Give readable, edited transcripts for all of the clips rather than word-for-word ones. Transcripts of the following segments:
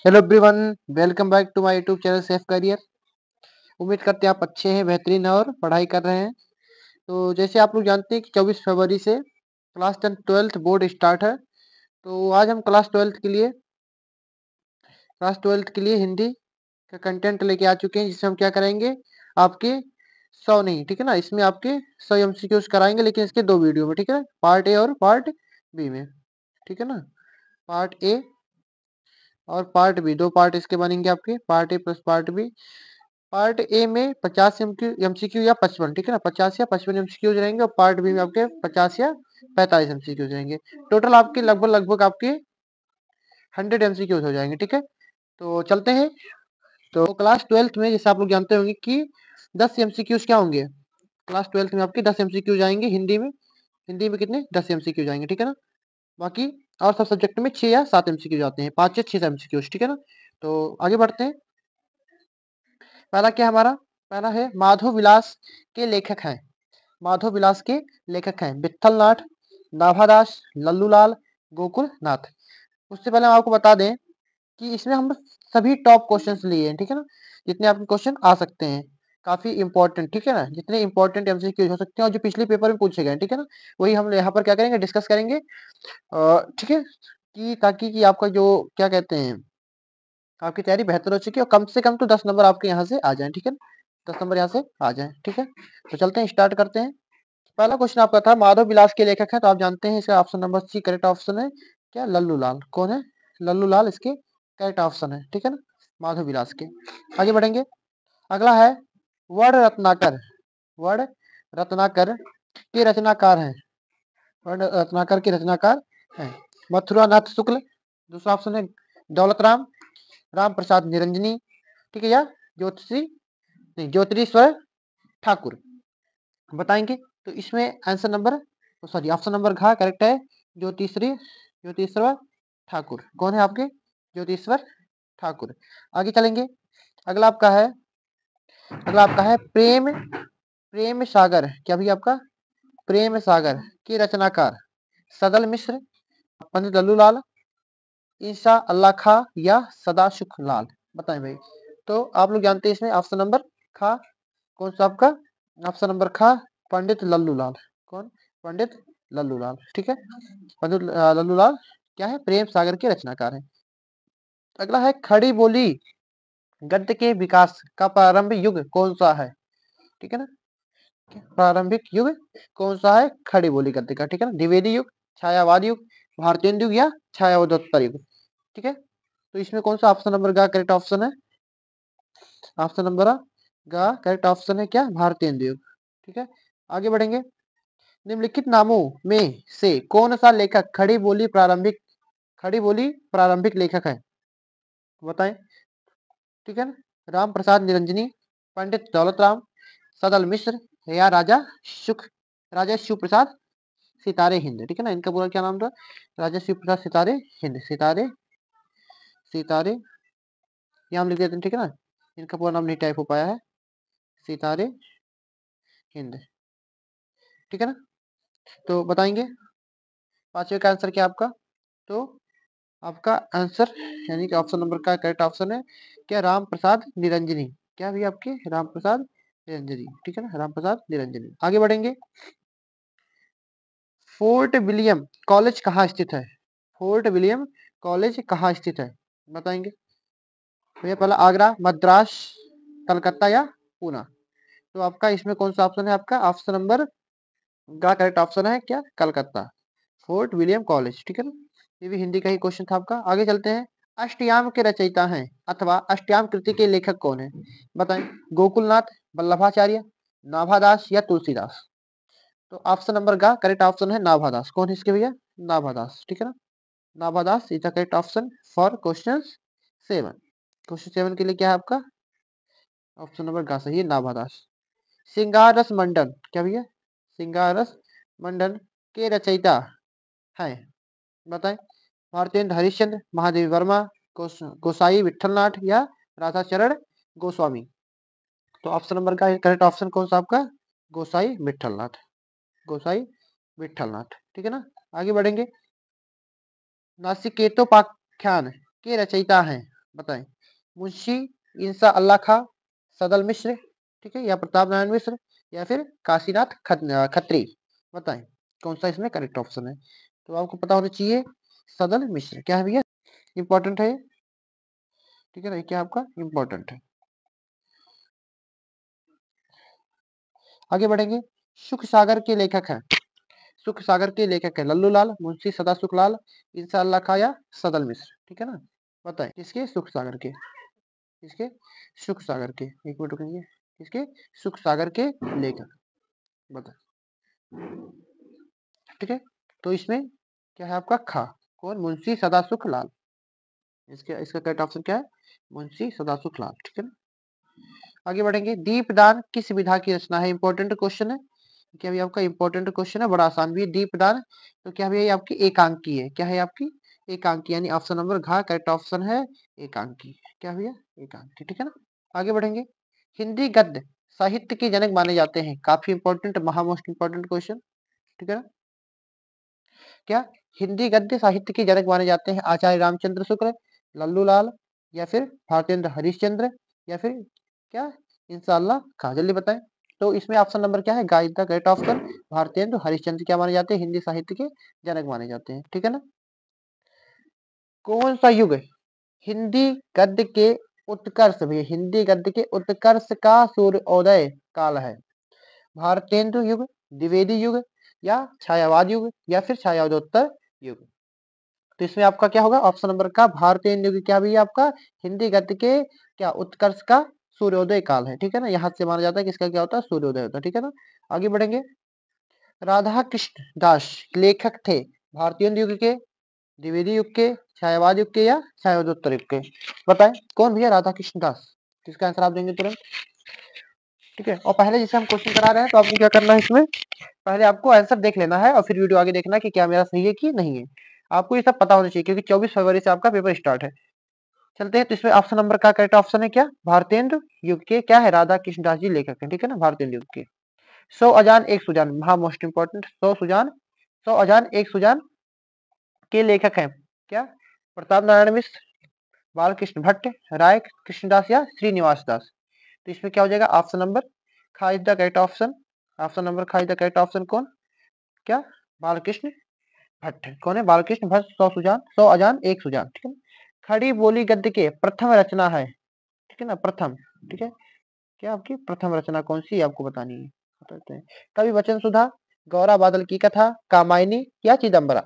Hello everyone, welcome back to my YouTube channel safe career. उम्मीद करते हैं आप अच्छे हैं, बेहतरीन हैं और पढ़ाई कर रहे हैं। तो जैसे आप लोग जानते हैं कि 24 फरवरी से क्लास 10 12th बोर्ड स्टार्ट है। तो आज हम क्लास 12th के लिए हिंदी का कंटेंट लेके आ चुके हैं, जिसमें हम क्या करेंगे, आपके 100 नहीं, ठीक है ना, इसमें आपके 100 एमसीक्यूज कराएंगे, लेकिन इसके दो वीडियो में, ठीक है, पार्ट ए और पार्ट बी में, ठीक है ना। पार्ट ए और पार्ट बी, दो पार्ट इसके बनेंगे आपके, part A plus part B. Part A में 50 एमसीक्यू या 55, ठीक है ना, 50 या 55 एमसीक्यूज रहेंगे, और पार्ट बी में आपके 50 या 45 एमसीक्यूज रहेंगे। टोटल आपके लगभग लगभग आपके 100 एमसीक्यूज हो जाएंगे, ठीक है। तो चलते हैं। तो क्लास 12th में जैसे आप लोग जानते होंगे कि 10 एमसीक्यूज क्या होंगे। क्लास 12th में आपके 10 एमसीक्यूज आएंगे हिंदी में। हिंदी में कितने? 10 एमसीक्यूज आएंगे, ठीक है ना। बाकी और सब सब्जेक्ट में 6 या 7 एमसीक्यूज आते हैं, 5 या 6 एमसीक्यूज, ठीक है ना। तो आगे बढ़ते हैं। पहला क्या हमारा? पहला है माधव विलास के लेखक हैं। माधव विलास के लेखक हैं विट्ठल नाथ, नाभादास, लल्लूलाल, गोकुल नाथ। उससे पहले हम आपको बता दें कि इसमें हम सभी टॉप क्वेश्चंस लिए हैं, ठीक है ना। जितने आपके क्वेश्चन आ सकते हैं, काफी इंपॉर्टेंट, ठीक है ना, जितने इंपॉर्टेंट एमसीक्यूज हो सकते हैं और जो पिछले पेपर में पूछे गए, ठीक है ना, वही हम यहाँ पर क्या करेंगे, डिस्कस करेंगे। ठीक है, कि ताकि कि आपका जो क्या कहते हैं, आपकी तैयारी बेहतर हो सके और कम से कम तो 10 नंबर आपके यहाँ से आ जाए, ठीक है ना, 10 नंबर यहाँ से आ जाए, ठीक है। तो चलते हैं, स्टार्ट करते हैं। पहला क्वेश्चन आपका था माधव विलास के लेखक हैं, तो आप जानते हैं इसका option number C correct option है। क्या? लल्लू लाल। कौन है? लल्लू लाल इसके करेक्ट ऑप्शन है, ठीक है ना, माधव विलास के। आगे बढ़ेंगे। अगला है वर्ण रत्नाकर। वर्ण रत्नाकर के रचनाकार हैं। वर्ण रत्नाकर के रचनाकार हैं मथुरा नाथ शुक्ल। दूसरा ऑप्शन है दौलत राम, राम प्रसाद निरंजनी, ठीक है, या ज्योतिषी नहीं ज्योतिरीश्वर ठाकुर। बताएंगे। तो इसमें answer number, sorry, option number घ करेक्ट है। ज्योतिश्वर ठाकुर। कौन है आपके? ज्योतिश्वर ठाकुर। आगे चलेंगे। अगला आपका है अगला आपका है प्रेम सागर। क्या भी आपका? प्रेम सागर के रचनाकार सदल मिश्र, पंडित लल्लूलाल, ईसा अल्लाह खा या सदाशुख लाल। बताएं भाई। तो आप लोग जानते हैं इसमें ऑप्शन नंबर खा कौन सा आपका? ऑप्शन नंबर खा पंडित लल्लूलाल। कौन? पंडित लल्लूलाल, ठीक है। पंडित लल्लूलाल क्या है? प्रेम सागर के रचनाकार है। अगला है खड़ी बोली गद्य के विकास का प्रारंभिक युग कौन सा है, ठीक है ना। प्रारंभिक युग कौन सा है खड़ी बोली गद्य का, ठीक है ना। द्विवेदी युग, छायावाद युग, भारतेंदु युग या छायावदोत्तर युग, ठीक है। तो इसमें कौन सा ऑप्शन नंबर का करेक्ट ऑप्शन है? ऑप्शन नंबर का करेक्ट ऑप्शन है क्या? भारतेंदु युग, ठीक है। आगे बढ़ेंगे। निम्नलिखित नामों में से कौन सा लेखक खड़ी बोली प्रारंभिक लेखक है? बताएं, ठीक है ना। राम प्रसाद निरंजनी, पंडित दौलत राम, सदल मिश्र या राजा शिव प्रसाद सितारे हिंद, ठीक है ना। इनका पूरा क्या नाम था? राजा शिव प्रसाद सितारे हिंद। सितारे ये हम लिख देते हैं, ठीक है ना। इनका पूरा नाम नहीं टाइप हो पाया है। सितारे हिंद, ठीक है ना। तो बताएंगे पांचवे का आंसर क्या आपका? तो आपका आंसर यानी कि ऑप्शन नंबर का करेक्ट ऑप्शन है क्या? राम प्रसाद निरंजनी। क्या भी आपके? राम प्रसाद निरंजनी, ठीक है ना, राम प्रसाद निरंजनी। आगे बढ़ेंगे। फोर्ट विलियम कॉलेज कहाँ स्थित है? फोर्ट विलियम कॉलेज कहाँ स्थित है? बताएंगे। तो ये पहला आगरा, मद्रास, कलकत्ता या पूना। तो आपका इसमें कौन सा ऑप्शन है? आपका ऑप्शन नंबर का करेक्ट ऑप्शन है क्या? कलकत्ता, फोर्ट विलियम कॉलेज, ठीक है ना। ये भी हिंदी का ही क्वेश्चन था आपका। आगे चलते हैं। अष्टयाम के रचयिता हैं अथवा अष्टयाम कृति के लेखक कौन है? बताएं। गोकुलनाथ, वल्लभाचार्य, नाभादास या तुलसीदास। तो ऑप्शन नंबर का करेक्ट ऑप्शन है नाभादास। कौन है इसके भैया? नाभादास, ठीक है ना। Nabhadas is the correct option for question 7। Question 7 के लिए क्या है आपका? ऑप्शन नंबर का सही है, नाभादास। सिंगार रस मंडन। क्या भैया? सिंगार रस मंडन के रचयिता हैं, बताएं। भारतेंद्र हरिश्चंद्र, महादेवी वर्मा, गोसाई विठलनाथ या राधाचरण गोस्वामी। तो ऑप्शन नंबर का करेक्ट ऑप्शन कौन सा आपका? गोसाई विठलनाथ। गोसाई विठलनाथ, ठीक है ना। आगे बढ़ेंगे। नासिकेतोपाख्यान के रचयिता हैं। बताएं। मुंशी इंसा अल्लाह खां, सदल मिश्र, ठीक है, या प्रताप नारायण मिश्र, या फिर काशीनाथ खत्री। बताएं कौन सा इसमें करेक्ट ऑप्शन है। तो आपको पता होना चाहिए सदल मिश्र। क्या है भैया, इंपॉर्टेंट है, ठीक है ना, क्या आपका इंपॉर्टेंट है। आगे बढ़ेंगे। सुख सागर के लेखक हैं, सुख सागर के लेखक है लल्लू लाल, मुंशी सदा सुख लाल, इंशाअल्लाह खां या सदल मिश्र, ठीक है ना। बताएं किसके, सुख सागर के, किसके, सुख सागर के, एक मिनट रुकेंगे, किसके, सुख सागर के लेखक। बताएं, ठीक है। तो इसमें क्या है आपका खा, कौन, मुंशी सदा सुख लाल। इसका इसका करेक्ट ऑप्शन क्या है, मुंशी सदा सुख लाल, ठीक है ना। आगे बढ़ेंगे। दीपदान किस विधा की रचना है, इंपॉर्टेंट क्वेश्चन है, क्या भी आपका इंपॉर्टेंट क्वेश्चन है, बड़ा आसान भी है। दीपदान तो क्या है आपकी एकांकी है, क्या है आपकी एकांकी, यानी ऑप्शन नंबर घ करेक्ट ऑप्शन है एकांकी। क्या भैया, एकांकी, ठीक है ना। आगे बढ़ेंगे। हिंदी गद्य साहित्य के जनक माने जाते हैं, काफी इंपॉर्टेंट, महा मोस्ट इंपॉर्टेंट क्वेश्चन, ठीक है ना। क्या हिंदी गद्य साहित्य के जनक माने जाते हैं आचार्य रामचंद्र शुक्ल, लल्लू लाल, या फिर भारतेंद्र हरिश्चंद्र, या फिर क्या, इंशाअल्लाह खां। जल्दी बताएं। तो इसमें ऑप्शन नंबर क्या है, guide the correct option, Bharatendra Harishchandra क्या माने जाते हैं, हिंदी साहित्य के जनक माने जाते हैं, ठीक है ना। कौन सा युग हिंदी गद्य के उत्कर्ष, भैया हिंदी गद्य के उत्कर्ष का सूर्योदय काल है, भारतेंदु युग, द्विवेदी युग, या छायावाद युग, या फिर छायावादोत्तर युग। तो इसमें आपका क्या होगा, ऑप्शन नंबर का भारतेंदु युग क्या भी आपका हिंदी गद्य के क्या उत्कर्ष का सूर्योदय काल है, ठीक है ना। यहाँ से माना जाता है कि इसका क्या होता है, सूर्योदय होता है, ठीक है ना। आगे बढ़ेंगे। राधा कृष्ण दास लेखक थे भारतीय युग के, द्विवेदी युग के, छायावाद युग के, या छायावादोत्तर युग के। बताएं कौन भैया, राधा कृष्ण दास। किसका आंसर आप देंगे तुरंत, ठीक है। और पहले जैसे हम क्वेश्चन करा रहे हैं तो आपको क्या करना है, इसमें पहले आपको आंसर देख लेना है और फिर वीडियो आगे देखना कि क्या मेरा सही है कि नहीं है। आपको ये सब पता होना चाहिए क्योंकि 24 फरवरी से आपका पेपर स्टार्ट है। चलते हैं। तो इसमें ऑप्शन नंबर का करेक्ट ऑप्शन है क्या, भारतेंद्र युग के क्या है, राधा कृष्ण दास जी लेखक है, ठीक है ना, भारतेंद्र युग के। 100 अजान एक सुजान, महा मोस्ट इंपॉर्टेंट, 100 सुजान, 100 अजान एक सुजान के लेखक हैं क्या, प्रताप नारायण मिश्र, बालकृष्ण भट्ट, राय कृष्णदास, या श्रीनिवास दास। तो इसमें क्या हो जाएगा, ऑप्शन नंबर खा is the correct option, option number खा इज द करेक्ट ऑप्शन। कौन, क्या, बालकृष्ण भट्ट, कौन है, बालकृष्ण भट्ट। 100 सुजान, 100 अजान एक सुजान, ठीक है। खड़ी बोली गद्य के प्रथम रचना है, ठीक है ना, प्रथम, ठीक है। क्या आपकी प्रथम रचना कौन सी आपको बतानी है, बताते हैं। कवि वचन सुधा, गौरा बादल की कथा, कामायनी, या चिदम्बरा।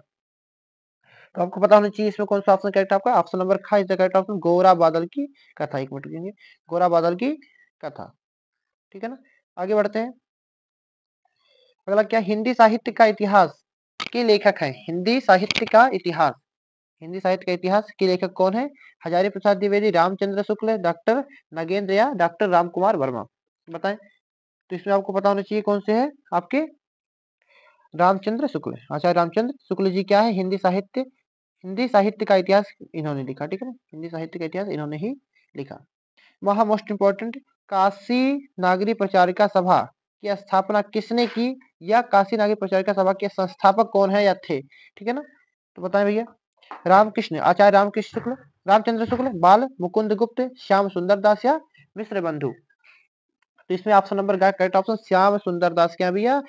तो आपको पता होना चाहिए इसमें कौन सा ऑप्शन करेक्ट आपका, ऑप्शन नंबर खा is the correct option, Gaura बादल की कथा। एक मिनट रुकेंगे, गौरा बादल की कथा, ठीक है ना। आगे बढ़ते हैं। अगला क्या, हिंदी साहित्य का इतिहास के लेखक हैं, हिंदी साहित्य का इतिहास, हिंदी साहित्य का इतिहास के लेखक कौन है, हजारी प्रसाद द्विवेदी, रामचंद्र शुक्ल, डॉक्टर नगेंद्र, या डॉक्टर राम कुमार वर्मा। बताएं। तो इसमें आपको पता होना चाहिए कौन से है आपके, रामचंद्र शुक्ल, आचार्य रामचंद्र शुक्ल जी क्या है, हिंदी साहित्य का इतिहास इन्होंने लिखा, ठीक है ना, हिंदी साहित्य का इतिहास इन्होंने ही लिखा। वहाँ मोस्ट इंपॉर्टेंट, काशी नागरी प्रचारिका सभा की स्थापना किसने की, या काशी नागरी प्रचारिका सभा के संस्थापक कौन है या थे, ठीक है ना। तो बताएं भैया, रामकृष्ण, आचार्य रामकृष्ण शुक्ल, रामचंद्र शुक्ल, बाल मुकुंद गुप्त, श्याम सुंदर दास, या मिश्र बंधु। तो इसमें ऑप्शन नंबर का करेक्ट ऑप्शन श्याम सुंदर दास क्या भैया,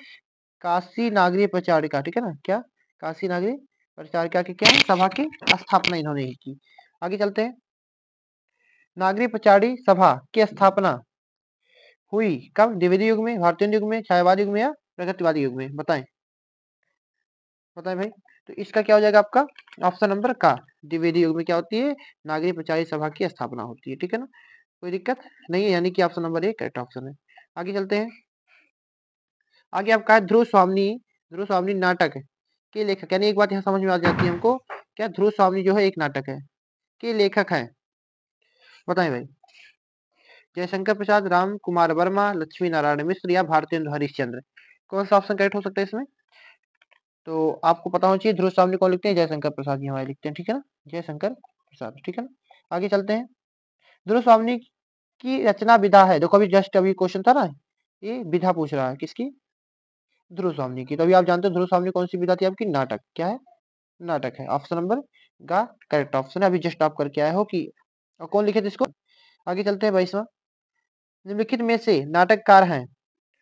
काशी नागरी प्रचारिका, ठीक है ना, क्या, काशी नागरी प्रचारिका की क्या है, सभा की स्थापना इन्होंने ही की। आगे चलते हैं। नागरी प्रचारी सभा की स्थापना हुई कब, द्विवेदी युग में, भारतीय युग में, छायावादी युग में, या प्रगतिवादी युग में। बताएं, बताएं भाई। तो इसका क्या हो जाएगा आपका, ऑप्शन नंबर का, द्विवेदी युग में क्या होती है, नागरी प्रचारी सभा की स्थापना होती है, ठीक है ना, कोई दिक्कत नहीं है, यानी कि ऑप्शन नंबर एक करेक्ट ऑप्शन है। आगे चलते हैं। आगे आपका है ध्रुव स्वामी, ध्रुव स्वामी नाटक के लेखक, यानी एक बात यहाँ समझ में आ जाती है हमको, क्या ध्रुव स्वामी जो है एक नाटक है के लेखक है। बताएं भाई, जयशंकर प्रसाद, राम कुमार वर्मा, लक्ष्मी नारायण मिश्र, या भारतेंद्र हरिश्चंद्र। कौन सा ऑप्शन करेक्ट हो सकता है इसमें। तो आपको पता होना चाहिए ध्रुव स्वामी कौन लिखते हैं, जयशंकर प्रसाद जी हमारे लिखते हैं, ठीक है ना, जयशंकर प्रसाद, ठीक है ना। आगे चलते हैं। ध्रुव स्वामी की रचना विधा है, देखो अभी जस्ट अभी क्वेश्चन था ना, ये विधा पूछ रहा है किसकी, ध्रुव स्वामी की। तो अभी आप जानते हो ध्रुव स्वामी कौन सी विधा थी आपकी, नाटक, क्या है, नाटक है। ऑप्शन नंबर का करेक्ट ऑप्शन है, अभी जस्ट आप करके आए हो कि और कौन लिखे थे इसको? आगे चलते हैं 22वां। निम्नलिखित में से नाटककार हैं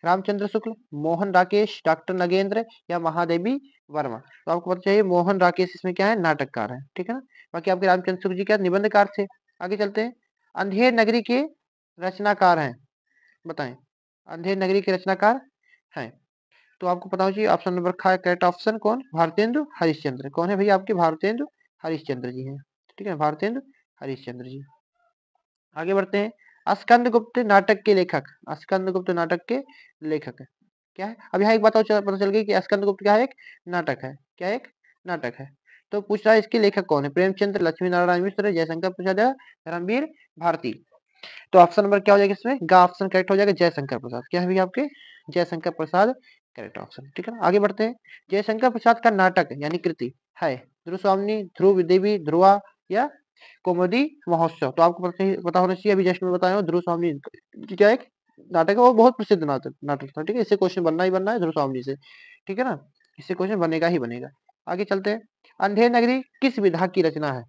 रामचंद्र शुक्ल, मोहन राकेश, डॉक्टर नगेंद्र या महादेवी वर्मा। तो आपको पता चाहिए मोहन राकेश इसमें क्या है, नाटककार है, ठीक है ना। बाकी आपके रामचंद्र शुक्ल जी क्या निबंधकार थे। आगे चलते हैं। अंधेर नगरी के रचनाकार हैं, बताएं। अंधेर नगरी के रचनाकार हैं, तो आपको पता होना चाहिए ऑप्शन नंबर करेक्ट ऑप्शन कौन, भारतेंदु हरिश्चंद्र। कौन है भैया आपके, भारतेंदु हरिश्चंद्र जी हैं, ठीक है, भारतेंदु हरिश्चंद्र जी। आगे बढ़ते हैं। स्कंदगुप्त नाटक के लेखक, स्कंदगुप्त नाटक के लेखक क्या है। अब यहाँ एक बात पता चल गई कि स्कंदगुप्त क्या है, एक नाटक है। क्या है, एक नाटक है। तो पूछ रहा है इसके लेखक कौन है, प्रेमचंद्र, लक्ष्मी नारायण मिश्र, जयशंकर प्रसाद या धर्मवीर भारती। तो ऑप्शन नंबर क्या हो जाएगा इसमें, गा ऑप्शन करेक्ट हो जाएगा, जयशंकर प्रसाद। क्या है भैया आपके, जयशंकर प्रसाद करेक्ट ऑप्शन, ठीक है ना। आगे बढ़ते हैं। जयशंकर प्रसाद का नाटक यानी कृति है ध्रुव स्वामिनी, ध्रुव देवी, ध्रुवा या कौमुदी महोत्सव। तो आपको पता होना चाहिए, अभी जस्ट मैं बताया हूँ, ध्रुव स्वामी की क्या एक नाटक है, वो बहुत प्रसिद्ध नाटक नाटक था, ठीक है। इससे क्वेश्चन बनना ही बनना है ध्रुव स्वामी से, ठीक है ना, इससे क्वेश्चन बनेगा ही बनेगा। आगे चलते हैं। अंधेर नगरी किस विधा की रचना है,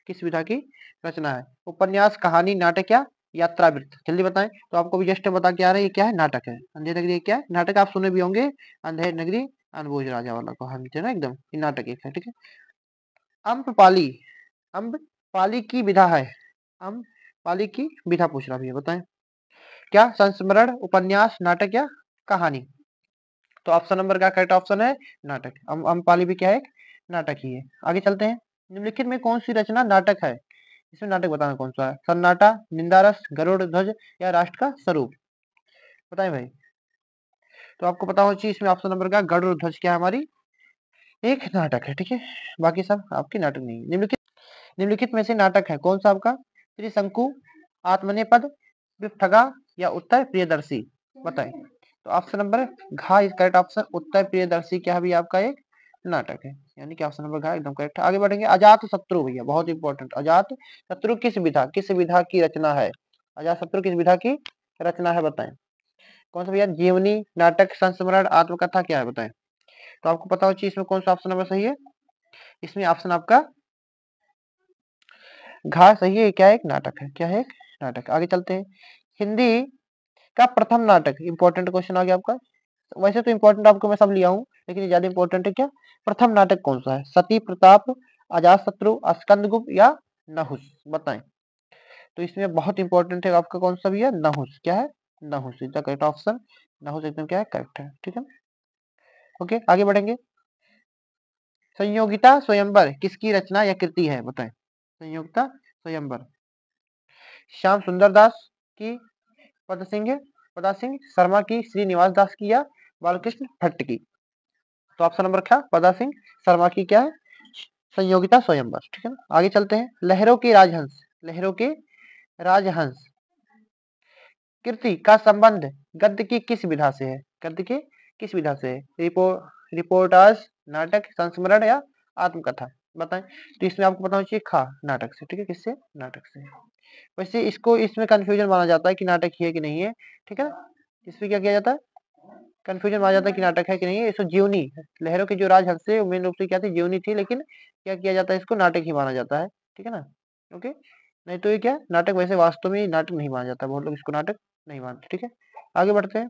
किस विधा की रचना है। उपन्यास, कहानी, नाटक या यात्रा वृत्त, जल्दी बताएं। तो आपको भी जस्ट बता के आ रहा है ये क्या है, नाटक है। अंधेर नगरी क्या है, नाटक। आप सुने भी होंगे अंधेर नगरी अनबोझ राजा वाला कहानी थे ना, एकदम ये नाटक एक है, ठीक है। अम्रपाली, अम्रपाली की विधा है, अम्रपाली की विधा पूछ रहा भैया, बताएं। क्या संस्मरण, उपन्यास, नाटक या कहानी। तो ऑप्शन नंबर का करेक्ट ऑप्शन है नाटक। अम्रपाली भी क्या है, एक नाटक ही है। आगे चलते हैं। निम्नलिखित में कौन सी रचना नाटक है, इसमें नाटक बताना कौन सा है। सन्नाटा, निंदारस, गरुड़ ध्वज या राष्ट्र का स्वरूप, बताएं भाई। तो आपको पता होना चाहिए इसमें ऑप्शन नंबर का गरुड़ ध्वज क्या है हमारी, एक नाटक है, ठीक है। बाकी सब आपकी नाटक नहीं है। निम्नलिखित में से नाटक है कौन सा आपका, त्रिशंकु, आत्मनेपद, विपठगा या उत्तर प्रियदर्शी, बताएं। तो ऑप्शन नंबर घा इज करेक्ट ऑप्शन, उत्तर प्रियदर्शी क्या है भैया आपका एक नाटक है, यानी कि ऑप्शन नंबर घा एकदम करेक्ट है। आगे बढ़ेंगे। अजात शत्रु भैया बहुत इंपॉर्टेंट, अजात शत्रु किस विधा की रचना है, अजात शत्रु किस विधा की रचना है, बताएं। कौन सा भैया, जीवनी, नाटक, संस्मरण, आत्मकथा क्या है, बताएं। तो आपको पता हो चाहिए इसमें कौन सा ऑप्शन नंबर सही है, इसमें ऑप्शन आपका घा सही है, क्या है, एक नाटक है, क्या है, एक नाटक। आगे चलते हैं। हिंदी का प्रथम नाटक, इंपॉर्टेंट क्वेश्चन आ गया आपका। वैसे तो इंपॉर्टेंट आपको मैं सब लिया हूँ, लेकिन ये ज्यादा इंपॉर्टेंट है। क्या प्रथम नाटक कौन सा है, सती प्रताप, अजात शत्रु, स्कंदगुप्त या नहुस, बताएं। तो इसमें बहुत इंपॉर्टेंट है आपका कौन सा भी है, नहुस। क्या है, Nahush is the correct option, Nahush एकदम क्या है, करेक्ट है, ठीक है। ओके आगे बढ़ेंगे। संयोगिता स्वयंवर किसकी रचना या कृति है, बताएं। संयोगिता स्वयंवर श्याम सुंदर दास की, पदा सिंह शर्मा की, श्रीनिवास दास की या बालकृष्ण भट्ट की। तो ऑप्शन नंबर क्या, पदा सिंह शर्मा की क्या है, संयोगिता स्वयंवर, ठीक है ना। आगे चलते हैं। लहरों के राजहंस, लहरों के राजहंस कृति का संबंध गद्य की किस विधा से है, गद्य के किस विधा से है। रिपोर्टाज, नाटक, संस्मरण या आत्मकथा, बताएं। तो इसमें आपको पता होना चाहिए खा, नाटक से, ठीक है, किससे, नाटक से। वैसे इसको इसमें कंफ्यूजन माना जाता है कि नाटक ही है कि नहीं है, ठीक है ना। इसमें क्या किया जाता है, कंफ्यूजन माना जाता है कि नाटक है कि नहीं है। इसको जीवनी, लहरों की जो राजहंस है मेन रूप से क्या थी, जीवनी थी, लेकिन क्या किया जाता है, इसको नाटक ही माना जाता है, ठीक है ना। ओके, नहीं तो ये क्या नाटक, वैसे वास्तव में नाटक नहीं माना जाता, बहुत लोग इसको नाटक नहीं मानते, ठीक है। आगे बढ़ते हैं।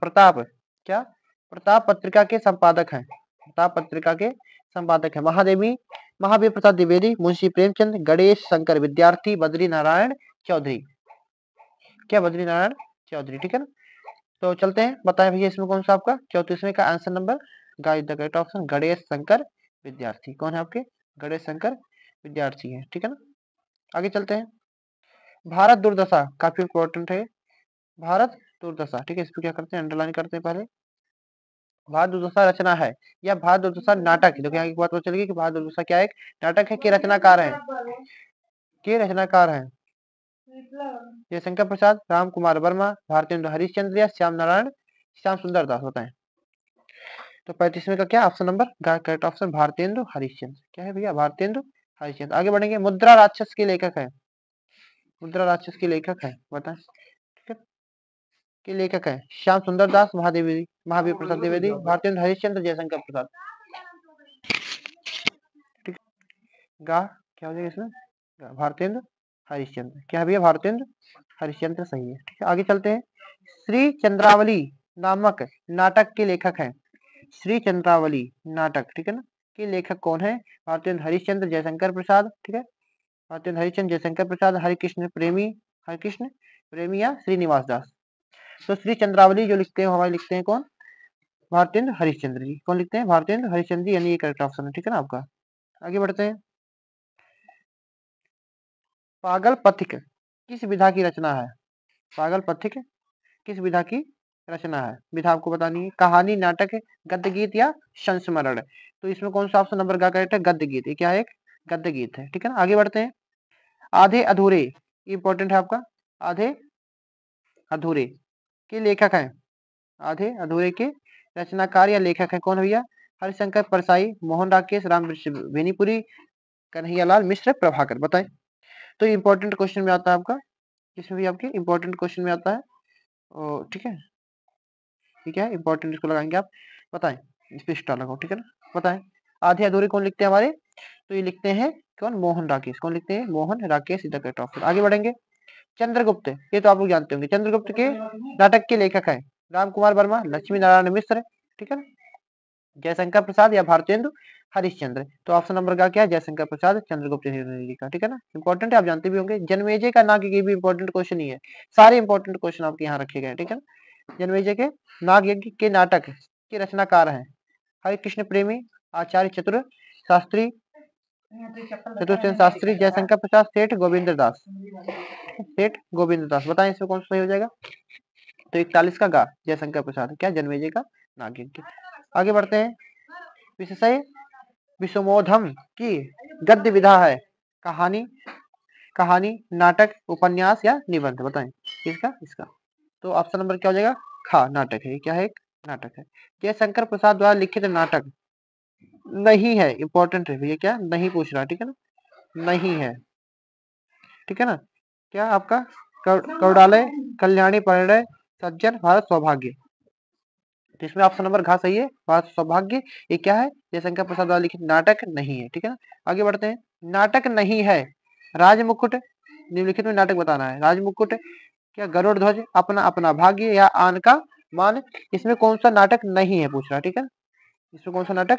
प्रताप, क्या प्रताप पत्रिका के संपादक हैं, प्रताप पत्रिका के संपादक है महादेवी, महावीर प्रसाद द्विवेदी, मुंशी प्रेमचंद, गणेश शंकर विद्यार्थी, बद्री नारायण चौधरी, क्या बद्री नारायण चौधरी, ठीक है ना। तो चलते हैं, बताएं भैया इसमें कौन सा आपका 34वें का answer number guys the correct option, Ganesh Shankar विद्यार्थी। कौन है आपके, गणेश शंकर विद्यार्थी है, ठीक है ना। आगे चलते हैं। भारत दुर्दशा काफी इंपॉर्टेंट है, भारत दुर्दशा, ठीक है। इसको क्या करते हैं, अंडरलाइन करते हैं पहले। भारत दुर्दशा रचना है या भारत दुर्दशा नाटक है, देखो यहाँ एक बात पता चलेगी कि भारत दुर्दशा क्या एक नाटक है कि रचनाकार है, के रचनाकार है। जयशंकर प्रसाद, राम कुमार वर्मा, भारतेंदु हरिश्चंद्र या श्याम सुंदर दास, बताएं। तो 35वें का क्या option number correct option, Bharatendu Harishchandra, क्या है भैया, भारतेंदु हरिश्चंद्र। आगे बढ़ेंगे। मुद्रा राक्षस के लेखक है, मुद्रा राक्षस के लेखक है, बताएं, ठीक है। के लेखक है श्याम सुंदर दास, महावीर प्रसाद द्विवेदी, भारतेंदु हरिश्चंद्र, जयशंकर प्रसाद, ठीक। गा क्या हो जाएगा इसमें, भारतेंद्र हरिश्चंद्र। क्या है भैया? भारतेंद्र हरिश्चंद्र सही है। ठीक है, आगे चलते हैं। श्री चंद्रावली नामक नाटक के लेखक हैं। श्री चंद्रावली नाटक, ठीक है ना, के लेखक कौन है? भारतेंद्र हरिश्चंद्र, जयशंकर प्रसाद। ठीक है, भारतेंद्र हरिश्चंद्र, जयशंकर प्रसाद, हरिकृष्ण प्रेमी या श्रीनिवास दास। तो श्री चंद्रावली जो लिखते हैं हमारे लिखते हैं कौन? भारतेंद्र हरिश्चंद्र जी। कौन लिखते हैं? भारतेंद्र हरिश्चंद्र जी, यानी ये करेक्ट ऑप्शन है। ठीक है ना आपका। आगे बढ़ते हैं। पागल पथिक किस विधा की रचना है? पागल पथिक किस विधा की रचना है? विधा आपको बतानी है। कहानी, नाटक, गद्य गीत या संस्मरण। तो इसमें कौन सा ऑप्शन नंबर का करेक्ट है? गद्य गीत। ये क्या है? एक गद्य गीत है। ठीक है ना, आगे बढ़ते हैं। आधे अधूरे इंपॉर्टेंट है आपका। आधे अधूरे के लेखक हैं। आधे अधूरे के रचनाकार या लेखक है कौन भैया? हरिशंकर परसाई, मोहन राकेश, राम बेनीपुरी, कन्हैयालाल मिश्र, प्रभाकर। बताएं। तो इंपॉर्टेंट क्वेश्चन में आता है आपका, इसमें भी आपके इंपॉर्टेंट क्वेश्चन में आता है। ठीक है, ठीक है, इंपॉर्टेंट इसको लगाएंगे आप। बताएं, इस पे स्टार लगाओ। ठीक है ना, बताएं। आधे अधूरे कौन लिखते हैं हमारे? तो ये लिखते हैं कौन? मोहन राकेश। कौन लिखते हैं? मोहन राकेश, इधर करेक्ट ऑप्शन। आगे बढ़ेंगे। चंद्रगुप्त, ये तो आप लोग जानते होंगे। चंद्रगुप्त के नाटक के लेखक हैं राम कुमार वर्मा, लक्ष्मी नारायण मिश्र। ठीक है ना, जयशंकर प्रसाद या भारतेंदु हरिश्चंद्र। तो ऑप्शन नंबर का क्या है? जयशंकर प्रसाद, चंद्रगुप्त ने लिखा। ठीक है ना, इंपॉर्टेंट है, आप जानते भी होंगे। जन्मेजय का नाग यज्ञ भी इंपॉर्टेंट क्वेश्चन ही है। सारे इंपॉर्टेंट क्वेश्चन आपके यहाँ रखे गए। ठीक है ना, जन्मेजय के नाग यज्ञ के नाटक के रचनाकार हैं हरिकृष्ण प्रेमी, आचार्य चतुर शास्त्री, चतुर्सेन शास्त्री, जयशंकर प्रसाद, सेठ गोविंद दास। सेठ गोविंद दास। बताएं इसमें कौन सा सही हो जाएगा? तो 41 का गा जयशंकर प्रसाद, क्या? जन्मेजय का नाग यज्ञ। आगे बढ़ते हैं। विशेषय विषमोधम की गद्य विधा है। कहानी, कहानी, नाटक, उपन्यास या निबंध। बताएं किसका? इसका। तो ऑप्शन नंबर क्या हो जाएगा? खा, नाटक है। क्या है? एक नाटक है। जयशंकर प्रसाद द्वारा लिखित नाटक नहीं है। इंपॉर्टेंट है भैया, क्या नहीं पूछ रहा। ठीक है ना, नहीं है। ठीक है ना, क्या आपका? कौड़ालय, कल्याणी, परिणय, सज्जन, भारत सौभाग्य। तो इसमें ऑप्शन नंबर घा सही है, भारत सौभाग्य। ये क्या है? जयशंकर प्रसाद द्वारा लिखित नाटक नहीं है। ठीक है ना, आगे बढ़ते हैं। नाटक नहीं है राजमुकुट, निम्नलिखित में नाटक बताना है। राजमुकुट, क्या गरुड़ ध्वज, अपना अपना भाग्य या आन का मान। इसमें कौन सा नाटक नहीं है पूछ रहा। ठीक है, इसमें कौन सा नाटक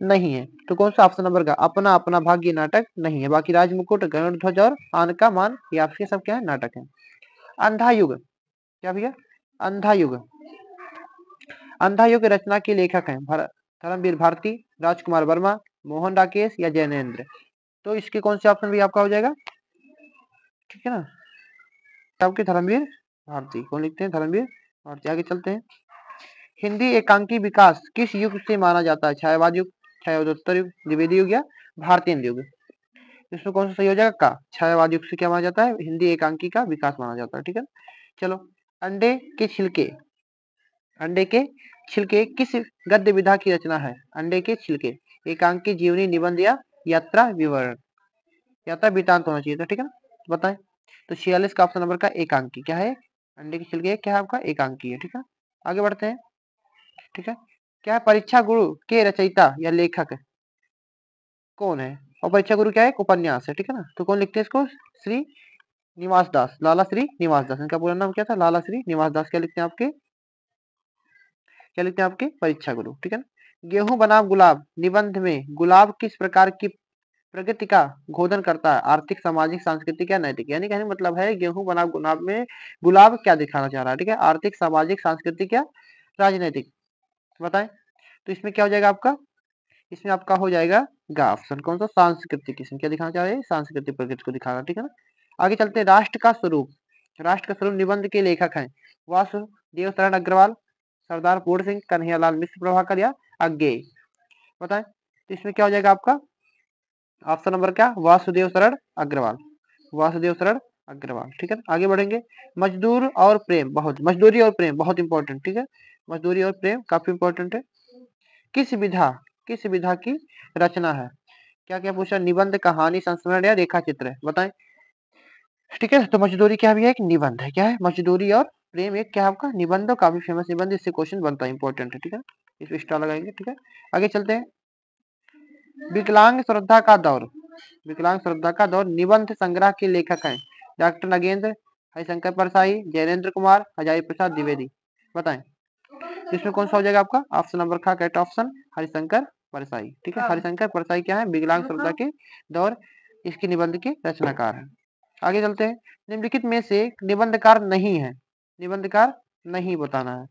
नहीं है? तो कौन सा? ऑप्शन नंबर का अपना अपना भाग्य नाटक नहीं है। बाकी राजमुकुट, गरुड़ ध्वज और आन का मान ये आपके सब क्या है? नाटक है। अंधा युग, क्या भैया? अंधा युग, अंधा युग रचना के लेखक हैं धर्मवीर भारती, राजकुमार वर्मा, मोहन राकेश या जैनेन्द्र। तो इसके कौन से ऑप्शन भी आपका हो जाएगा? ठीक है ना, आपके धर्मवीर भारती। कौन लिखते हैं? धर्मवीर भारती। आगे चलते हैं। हिंदी एकांकी विकास किस युग से माना जाता है? छायावाद युग, छायावादोत्तर युग, द्विवेदी युग या भारतीय युग। इसमें कौन सा सही हो जाएगा? का छायावाद युग से क्या माना जाता है? हिंदी एकांकी का विकास माना जाता है। ठीक है, चलो। अंडे के छिलके, अंडे के छिलके किस गद्य विधा की रचना है? अंडे के छिलके एकांकी, जीवनी, निबंध या यात्रा विवरण, यात्रा वृतांत होना चाहिए था। ठीक है ना, बताएं। तो 46 का ऑप्शन नंबर का एकांकी क्या है? अंडे के छिलके क्या है आपका? एकांकी है। ठीक है, आगे बढ़ते हैं। ठीक है, क्या है? परीक्षा गुरु के रचयिता या लेखक कौन है? और परीक्षा गुरु क्या है? एक उपन्यास है। ठीक है ना, तो कौन लिखते हैं इसको? श्री निवास दास, लाला श्री निवास दास। इनका पूरा नाम क्या था? लाला श्री निवास दास। क्या लिखते हैं आपके? क्या लिखते हैं आपके? परीक्षा गुरु। ठीक है ना, गेहूं बनाम गुलाब निबंध में गुलाब किस प्रकार की प्रगति का घोषण करता है? आर्थिक, सामाजिक, सांस्कृतिक या नैतिक। यानी कहने मतलब है गेहूं बनाम गुलाब में गुलाब क्या दिखाना चाह रहा है? ठीक है, आर्थिक, सामाजिक, सांस्कृतिक या राजनीतिक। बताएं। तो इसमें क्या हो जाएगा आपका? इसमें आपका हो जाएगा गा ऑप्शन। कौन सा? सांस्कृतिक। इसमें क्या दिखाना चाह रहे हैं? सांस्कृतिक प्रगति को दिखा रहा है। ठीक है ना, आगे चलते हैं। राष्ट्र का स्वरूप, राष्ट्र का स्वरूप निबंध के लेखक हैं वासुदेव शरण अग्रवाल, सरदार पूर्ण सिंह, कन्हैयालाल मिश्र, प्रभाकर या अज्ञेय। बताएं। तो इसमें क्या हो जाएगा आपका? ऑप्शन नंबर क्या? वासुदेव शरण अग्रवाल, वासुदेव शरण अग्रवाल। ठीक है, आगे बढ़ेंगे। मजदूर और प्रेम, बहुत मजदूरी और प्रेम बहुत इंपॉर्टेंट। ठीक है, मजदूरी और प्रेम काफी इंपॉर्टेंट है। किस विधा, किस विधा की रचना है? क्या क्या पूछा? निबंध, कहानी, संस्मरण या रेखा चित्र। बताएं। ठीक है, तो मजदूरी क्या भी है? एक निबंध है। क्या है? मजदूरी और प्रेम एक क्या आपका? निबंध, काफी फेमस निबंध, इससे क्वेश्चन बनता है, इंपॉर्टेंट है। ठीक है, इस स्टार लगाएंगे। ठीक है, आगे चलते हैं। विकलांग श्रद्धा का दौर विकलांग श्रद्धा का दौर निबंध संग्रह के लेखक हैं? डॉक्टर नगेंद्र, हरिशंकर परसाई, जैनेन्द्र कुमार, हजारी प्रसाद द्विवेदी। बताएं इसमें कौन सा हो जाएगा आपका? ऑप्शन नंबर खा करेक्ट ऑप्शन हरिशंकर परसाई। ठीक है, हरिशंकर परसाई क्या है? विकलांग श्रद्धा के दौर इसके निबंध के रचनाकार है। आगे चलते हैं। निम्नलिखित में से निबंधकार नहीं है, निबंधकार नहीं बताना है।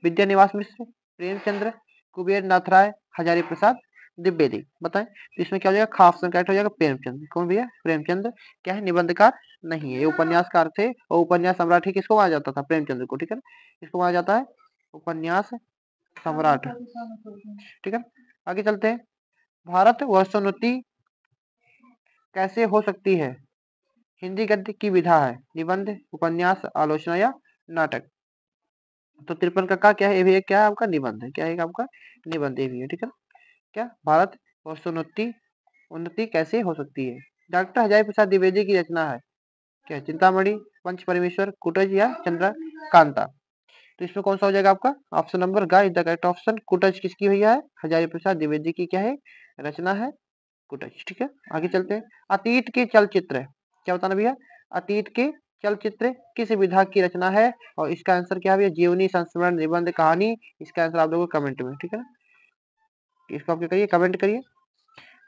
विद्यानिवास मिश्र, प्रेमचंद्र, कुबेर नाथ राय, हजारी प्रसाद द्विवेदी। बताएं तो इसमें क्या हो जाएगा? खा ऑप्शन करेक्ट हो जाएगा प्रेमचंद। कौन भैया? प्रेमचंद क्या है? निबंधकार नहीं है, ये उपन्यासकार थे और उपन्यास सम्राट ही किसको माना जाता था? प्रेमचंद्र को। ठीक है, इसको माना जाता है उपन्यास सम्राट। ठीक है, आगे चलते हैं। भारत वर्षोन्नति कैसे हो सकती है? हिंदी गद्य की विधा है, निबंध, उपन्यास, आलोचना या नाटक। तो 53 का क्या है? ये भी एक क्या है आपका? निबंध है। क्या है आपका? निबंध ये भी है। ठीक है, क्या भारत वर्षोन्नति उन्नति कैसे हो सकती है? डॉक्टर हजारी प्रसाद द्विवेदी की रचना है क्या? चिंतामणि, पंच परमेश्वर, कुटज या चंद्रकांता। तो इसमें कौन सा हो जाएगा आपका? ऑप्शन नंबर ग इज द करेक्ट ऑप्शन। कुटज किसकी हुई है? हजारी प्रसाद द्विवेदी की क्या है? रचना है कुटज। ठीक है, आगे चलते हैं। अतीत के चलचित्र, क्या बताना भैया? अतीत के चलचित्र किस विधा की रचना है? और इसका आंसर क्या है भैया? जीवनी, संस्मरण, निबंध, कहानी। इसका आंसर आप लोगों को कमेंट में। ठीक है ना, इसको आप क्या करिए? कमेंट करिए।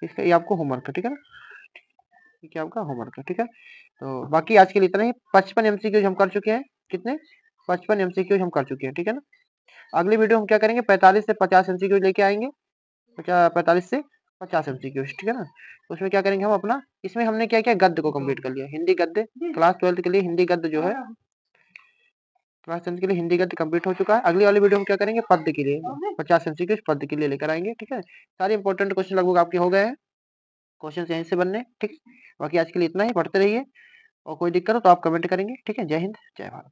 इसका ये आपको होमवर्क है। ठीक है ना, ठीक है, आपका होमवर्क है। ठीक है, तो बाकी आज के लिए इतना ही। 55 एमसीक्यूज हम कर चुके हैं। कितने? 55 एमसीक्यूज हम कर चुके हैं। ठीक है ना, अगली वीडियो हम क्या करेंगे? 45 से 50 एमसीक्यूज लेके आएंगे। 45 से 50 एमसीक्यूज। ठीक है ना, उसमें क्या करेंगे हम अपना? इसमें हमने क्या किया? गद्य को कंप्लीट कर लिया। हिंदी गद्य क्लास 12 के लिए हिंदी गद्य जो है, क्लास 10 के लिए हिंदी गद्य कंप्लीट हो चुका है। अगली वाली वीडियो हम क्या करेंगे? पद्य के लिए 50 एमसीक्यूज पद्य के लिए लेकर आएंगे। ठीक है, सारे इंपॉर्टेंट क्वेश्चन लगभग आपके हो गए हैं। क्वेश्चन यहीं से बनने। ठीक, बाकी आज के लिए इतना ही। पढ़ते रहिए और कोई दिक्कत हो तो आप कमेंट करेंगे। ठीक है, जय हिंद, जय भारत।